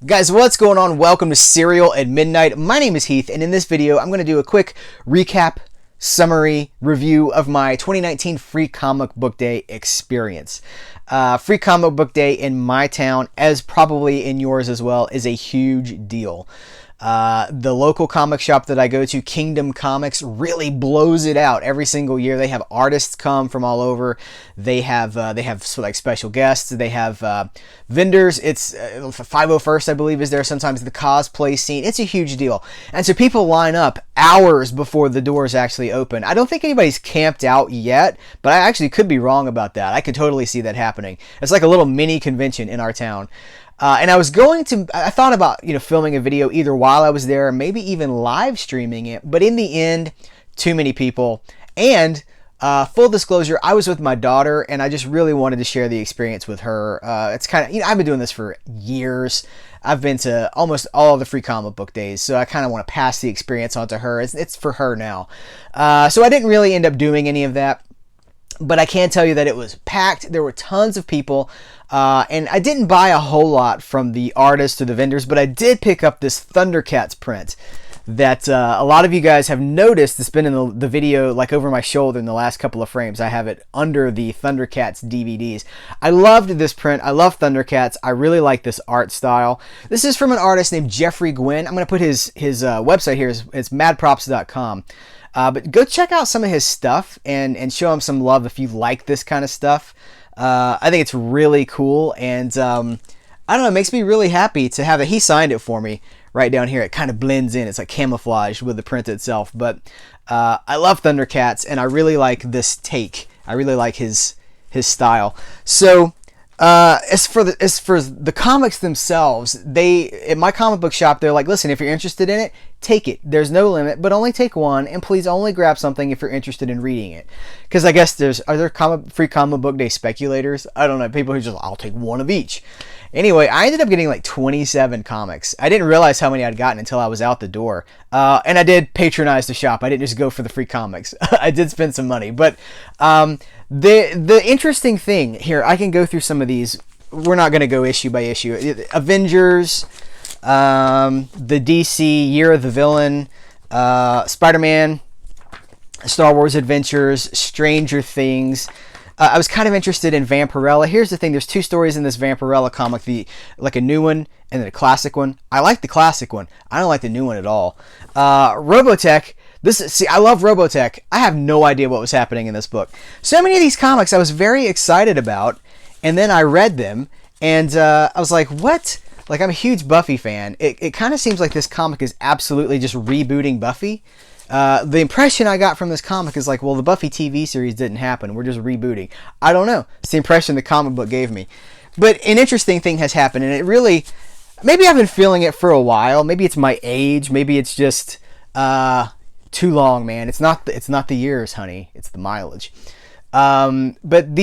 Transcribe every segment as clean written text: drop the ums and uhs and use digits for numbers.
Guys, what's going on? Welcome to Serial at Midnight. My name is Heath, and in this video, I'm going to do a quick recap, summary, review of my 2019 Free Comic Book Day experience. Free Comic Book Day in my town, as probably in yours as well, is a huge deal. The local comic shop that I go to, Kingdom Comics, really blows it out every single year. They have artists come from all over. They have like special guests. They have vendors. It's 501st, I believe, is there sometimes. The cosplay scene. It's a huge deal. And so people line up hours before the doors actually open. I don't think anybody's camped out yet, but I actually could be wrong about that. I could totally see that happening. It's like a little mini convention in our town. And I thought about, filming a video either while I was there, maybe even live streaming it. But in the end, too many people. And full disclosure, I was with my daughter, and I just really wanted to share the experience with her. It's kind of, I've been doing this for years. I've been to almost all of the Free Comic Book Days, so I kind of want to pass the experience on to her. It's for her now. So I didn't really end up doing any of that. But I can tell you that it was packed. There were tons of people. And I didn't buy a whole lot from the artists or the vendors, but I did pick up this Thundercats print that a lot of you guys have noticed. It's been in the video, like over my shoulder in the last couple of frames. I have it under the Thundercats DVDs. I loved this print. I love Thundercats. I really like this art style. This is from an artist named Jeffrey Gwynn. I'm going to put his website here. It's madprops.com. But go check out some of his stuff and show him some love if you like this kind of stuff. I think it's really cool, and I don't know, it makes me really happy to have it. He signed it for me right down here. It kind of blends in. It's like camouflaged with the print itself. But I love Thundercats, and I really like this take. I really like his style. So as for the comics themselves, at my comic book shop, they're like, listen, if you're interested in it, take it. There's no limit, but only take one, and please only grab something if you're interested in reading it. Because I guess are there Free Comic Book Day speculators? I don't know, people who just, I'll take one of each. Anyway, I ended up getting like 27 comics. I didn't realize how many I'd gotten until I was out the door. And I did patronize the shop. I didn't just go for the free comics. I did spend some money. But the interesting thing here, I can go through some of these. We're not going to go issue by issue. Avengers, the DC Year of the Villain, Spider-Man, Star Wars Adventures, Stranger Things. I was kind of interested in Vampirella. Here's the thing. There's two stories in this Vampirella comic, like a new one and then a classic one. I like the classic one. I don't like the new one at all. Robotech. I love Robotech. I have no idea what was happening in this book. So many of these comics I was very excited about, and then I read them, and I was like, what? Like, I'm a huge Buffy fan. It kind of seems like this comic is absolutely just rebooting Buffy. The impression I got from this comic is like, well, the Buffy TV series didn't happen. We're just rebooting. I don't know. It's the impression the comic book gave me. But an interesting thing has happened, and it really, maybe I've been feeling it for a while. Maybe it's my age. Maybe it's just too long, man. It's not the years, honey. It's the mileage. But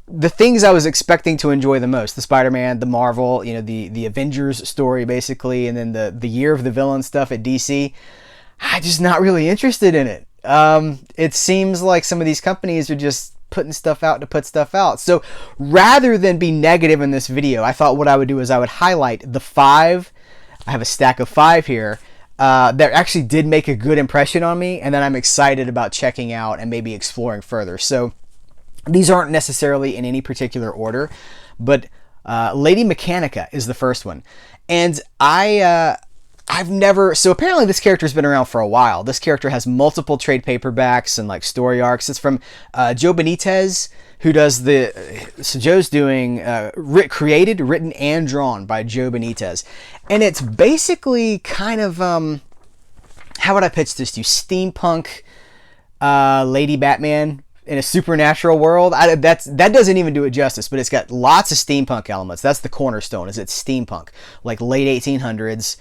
the things I was expecting to enjoy the most, the Spider-Man, the Marvel, the Avengers story basically, and then the Year of the Villain stuff at DC, I'm just not really interested in it. It seems like some of these companies are just putting stuff out to put stuff out. So rather than be negative in this video, I thought what I would do is I would highlight the 5. I have a stack of 5 here that actually did make a good impression on me, and then I'm excited about checking out and maybe exploring further. So these aren't necessarily in any particular order, but Lady Mechaka is the first one. And so apparently this character's been around for a while. This character has multiple trade paperbacks and like story arcs. It's from Joe Benitez, who does so Joe's doing, created, written, and drawn by Joe Benitez. And it's basically kind of, how would I pitch this to you? Steampunk Lady Batman in a supernatural world. That doesn't even do it justice, but it's got lots of steampunk elements. That's the cornerstone, is it's steampunk, like late 1800s.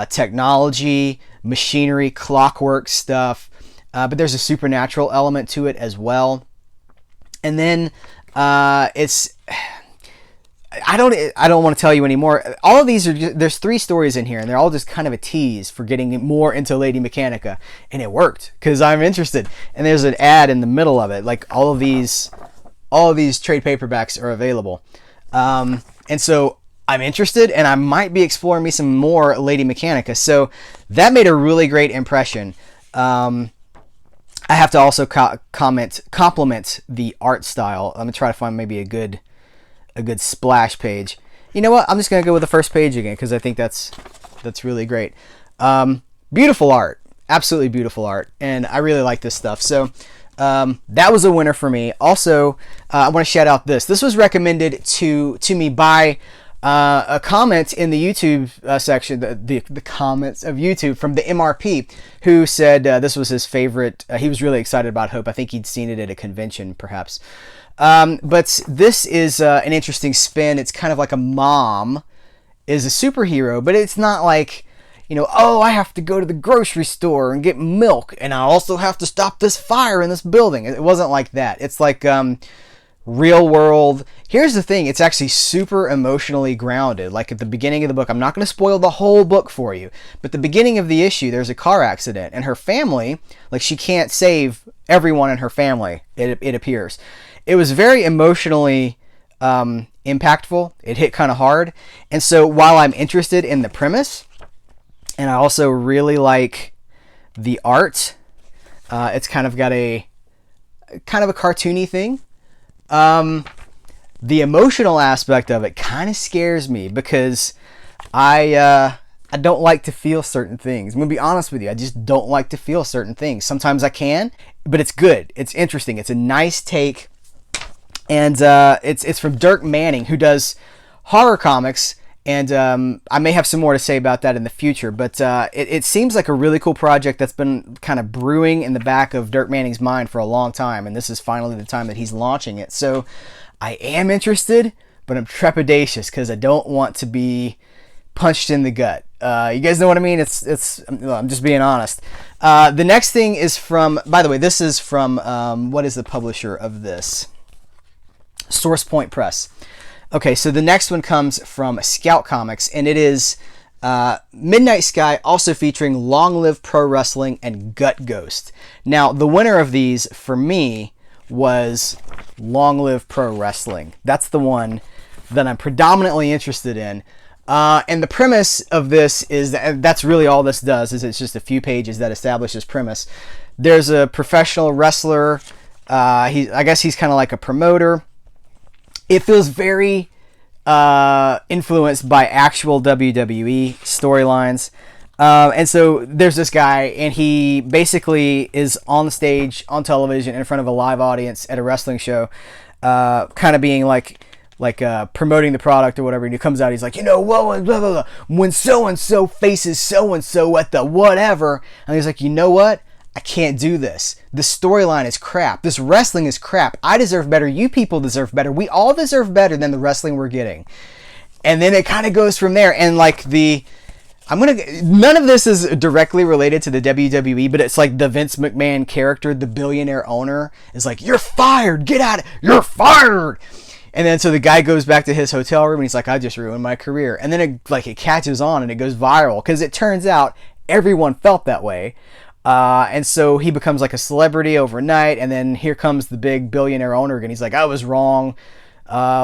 Technology, machinery, clockwork stuff, but there's a supernatural element to it as well. And then I don't want to tell you anymore. All of these there's 3 stories in here, and they're all just kind of a tease for getting more into Lady Mechaka, and it worked because I'm interested. And there's an ad in the middle of it, like all of these trade paperbacks are available, and so I'm interested, and I might be exploring me some more Lady Mechanica. So that made a really great impression. I have to also compliment the art style. I'm gonna try to find maybe a good splash page. You know what? I'm just gonna go with the first page again because I think that's really great. Beautiful art, absolutely beautiful art, and I really like this stuff. So that was a winner for me. Also, I want to shout out this. This was recommended to me by a comment in the YouTube section, the comments of YouTube from the MRP, who said this was his favorite. He was really excited about Hope. I think he'd seen it at a convention, perhaps. But this is an interesting spin. It's kind of like a mom is a superhero, but it's not like, you know, oh, I have to go to the grocery store and get milk, and I also have to stop this fire in this building. It wasn't like that. It's like real world. Here's the thing, it's actually super emotionally grounded. Like at the beginning of the book, I'm not going to spoil the whole book for you, but the beginning of the issue, there's a car accident, and her family, like, she can't save everyone in her family, it appears. It was very emotionally impactful. It hit kind of hard. And so while I'm interested in the premise, and I also really like the art, it's kind of got a cartoony thing. The emotional aspect of it kind of scares me because I don't like to feel certain things. I'm gonna be honest with you. I just don't like to feel certain things. Sometimes I can, but it's good. It's interesting. It's a nice take, and it's from Dirk Manning, who does horror comics. And I may have some more to say about that in the future, but it seems like a really cool project that's been kind of brewing in the back of Dirk Manning's mind for a long time, and this is finally the time that he's launching it. So I am interested, but I'm trepidatious because I don't want to be punched in the gut. You guys know what I mean? I'm just being honest. The next thing is from, by the way, this is from, what is the publisher of this? Source Point Press. Okay, so the next one comes from Scout Comics, and it is Midnight Sky, also featuring Long Live Pro Wrestling and Gut Ghost. Now, the winner of these, for me, was Long Live Pro Wrestling. That's the one that I'm predominantly interested in. And the premise of this is, that's really all this does, is it's just a few pages that establish this premise. There's a professional wrestler. I guess he's kind of like a promoter. It feels very influenced by actual WWE storylines. And so there's this guy, and he basically is on the stage, on television, in front of a live audience at a wrestling show, kind of being like promoting the product or whatever. And he comes out, he's like, you know, whoa, blah, blah, blah, when so-and-so faces so-and-so at the whatever. And he's like, you know what? I can't do this. The storyline is crap. This wrestling is crap. I deserve better. You people deserve better. We all deserve better than the wrestling we're getting. And then it kind of goes from there. And like none of this is directly related to the WWE, but it's like the Vince McMahon character, the billionaire owner, is like, you're fired. Get out. You're fired. And then so the guy goes back to his hotel room and he's like, I just ruined my career. And then it catches on and it goes viral because it turns out everyone felt that way. And so he becomes like a celebrity overnight, and then here comes the big billionaire owner again. He's like, I was wrong.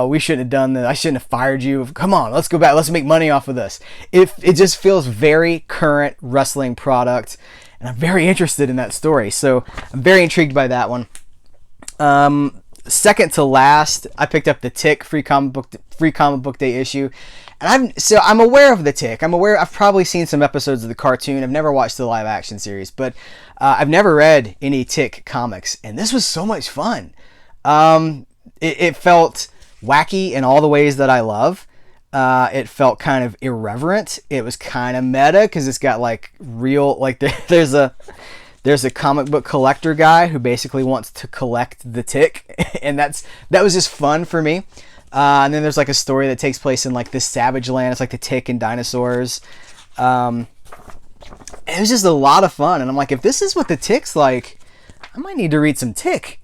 We shouldn't have done that. I shouldn't have fired you. Come on, let's go back. Let's make money off of this. It just feels very current wrestling product, and I'm very interested in that story. So I'm very intrigued by that one. Second to last, I picked up the Tick free comic book day issue. And I'm aware of the Tick. I've probably seen some episodes of the cartoon. I've never watched the live action series, but I've never read any Tick comics, and this was so much fun. It felt wacky in all the ways that I love. It felt kind of irreverent. It was kind of meta because it's got like real, like there's a comic book collector guy who basically wants to collect the Tick, and that was just fun for me. And then there's like a story that takes place in like this savage land. It's like the Tick and dinosaurs. It was just a lot of fun. And I'm like, if this is what the Tick's like, I might need to read some Tick.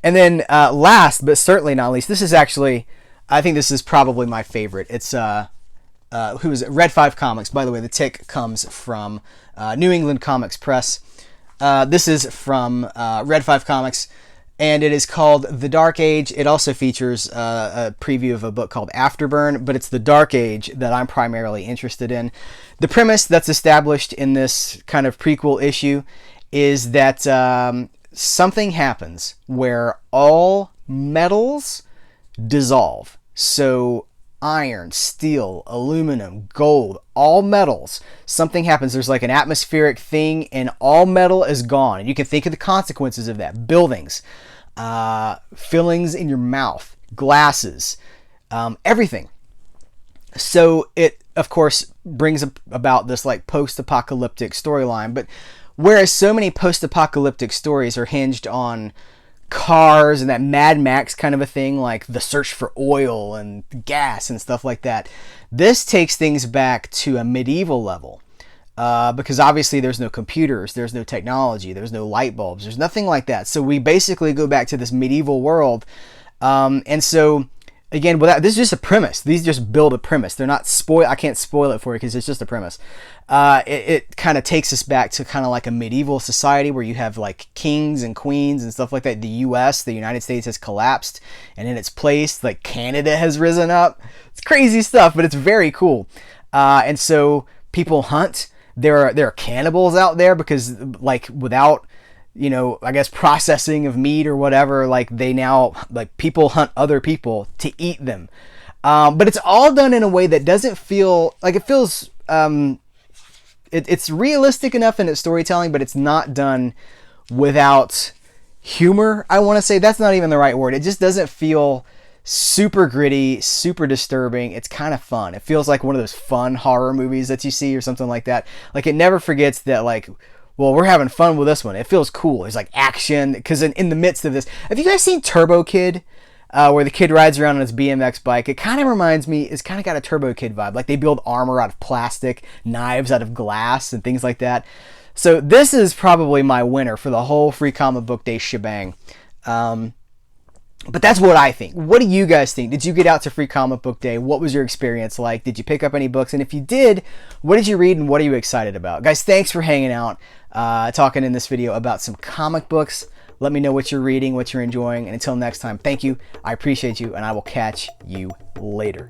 And then last, but certainly not least, this is actually, I think this is probably my favorite. It's who is it? Red 5 Comics. By the way, the Tick comes from New England Comics Press. This is from Red 5 Comics. and it is called The Dark Age. It also features a preview of a book called Afterburn, but it's The Dark Age that I'm primarily interested in. The premise that's established in this kind of prequel issue is that something happens where all metals dissolve. So iron, steel, aluminum, gold, all metals. Something happens. There's like an atmospheric thing and all metal is gone. And you can think of the consequences of that. Buildings, fillings in your mouth, glasses, everything. So it, of course, brings about this like post-apocalyptic storyline. But whereas so many post-apocalyptic stories are hinged on cars and that Mad Max kind of a thing, like the search for oil and gas and stuff like that, this takes things back to a medieval level, because obviously there's no computers, there's no technology, there's no light bulbs, there's nothing like that. So we basically go back to this medieval world, and so again, this is just a premise. These just build a premise. They're not I can't spoil it for you because it's just a premise. It kind of takes us back to kind of like a medieval society where you have like kings and queens and stuff like that. The U.S., the United States, has collapsed, and in its place, like Canada has risen up. It's crazy stuff, but it's very cool. And so people hunt. There are cannibals out there because like without, you know, I guess processing of meat or whatever, like they now, like people hunt other people to eat them. But it's all done in a way that doesn't feel like it feels, it's realistic enough in its storytelling, but it's not done without humor. I want to say that's not even the right word. It just doesn't feel super gritty, super disturbing. It's kind of fun. It feels like one of those fun horror movies that you see or something like that. Like it never forgets that, like, well, we're having fun with this one. It feels cool. There's like action, because in the midst of this, have you guys seen Turbo Kid? Where the kid rides around on his BMX bike. It kind of reminds me, it's kind of got a Turbo Kid vibe. Like they build armor out of plastic, knives out of glass, and things like that. So this is probably my winner for the whole Free Comic Book Day shebang. But that's what I think. What do you guys think? Did you get out to Free Comic Book Day? What was your experience like? Did you pick up any books? And if you did, what did you read and what are you excited about? Guys, thanks for hanging out, talking in this video about some comic books. Let me know what you're reading, what you're enjoying. And until next time, thank you. I appreciate you, and I will catch you later.